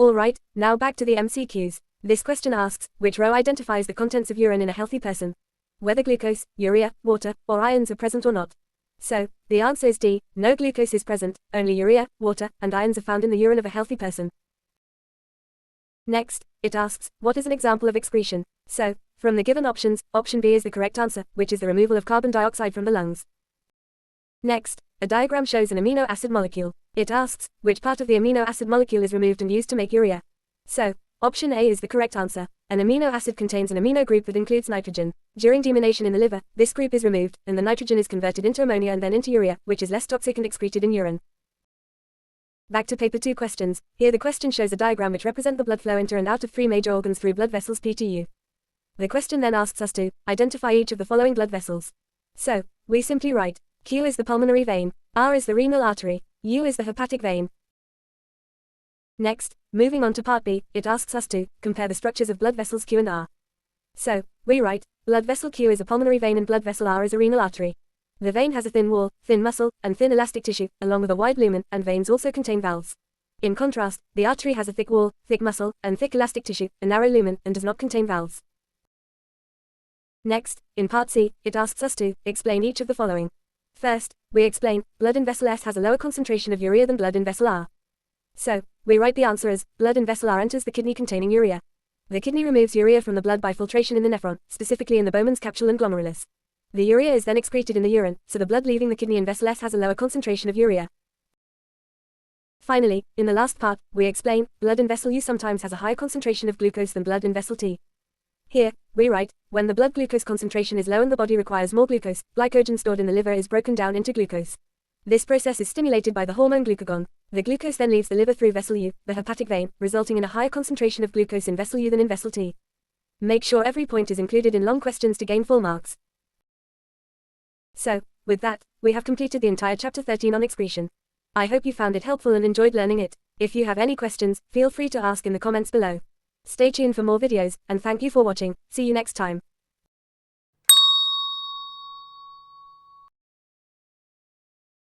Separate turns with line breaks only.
Alright, now back to the MCQs. This question asks, which row identifies the contents of urine in a healthy person? Whether glucose, urea, water, or ions are present or not. So, the answer is D, no glucose is present, only urea, water, and ions are found in the urine of a healthy person. Next, it asks, what is an example of excretion? So, from the given options, option B is the correct answer, which is the removal of carbon dioxide from the lungs. Next, a diagram shows an amino acid molecule. It asks, which part of the amino acid molecule is removed and used to make urea? So, option A is the correct answer. An amino acid contains an amino group that includes nitrogen. During deamination in the liver, this group is removed, and the nitrogen is converted into ammonia and then into urea, which is less toxic and excreted in urine. Back to paper 2 questions. Here the question shows a diagram which represent the blood flow into and out of 3 major organs through blood vessels P to U. The question then asks us to identify each of the following blood vessels. So, we simply write, Q is the pulmonary vein, R is the renal artery, U is the hepatic vein. Next, moving on to part B, it asks us to compare the structures of blood vessels Q and R. So, we write, blood vessel Q is a pulmonary vein and blood vessel R is a renal artery. The vein has a thin wall, thin muscle, and thin elastic tissue, along with a wide lumen, and veins also contain valves. In contrast, the artery has a thick wall, thick muscle, and thick elastic tissue, a narrow lumen, and does not contain valves. Next, in part C, it asks us to explain each of the following. First, we explain, blood in vessel S has a lower concentration of urea than blood in vessel R. So, we write the answer as, blood in vessel R enters the kidney containing urea. The kidney removes urea from the blood by filtration in the nephron, specifically in the Bowman's capsule and glomerulus. The urea is then excreted in the urine, so the blood leaving the kidney in vessel S has a lower concentration of urea. Finally, in the last part, we explain, blood in vessel U sometimes has a higher concentration of glucose than blood in vessel T. Here, we write, when the blood glucose concentration is low and the body requires more glucose, glycogen stored in the liver is broken down into glucose. This process is stimulated by the hormone glucagon. The glucose then leaves the liver through vessel U, the hepatic vein, resulting in a higher concentration of glucose in vessel U than in vessel T. Make sure every point is included in long questions to gain full marks. So, with that, we have completed the entire chapter 13 on excretion. I hope you found it helpful and enjoyed learning it. If you have any questions, feel free to ask in the comments below. Stay tuned for more videos, and thank you for watching. See you next time.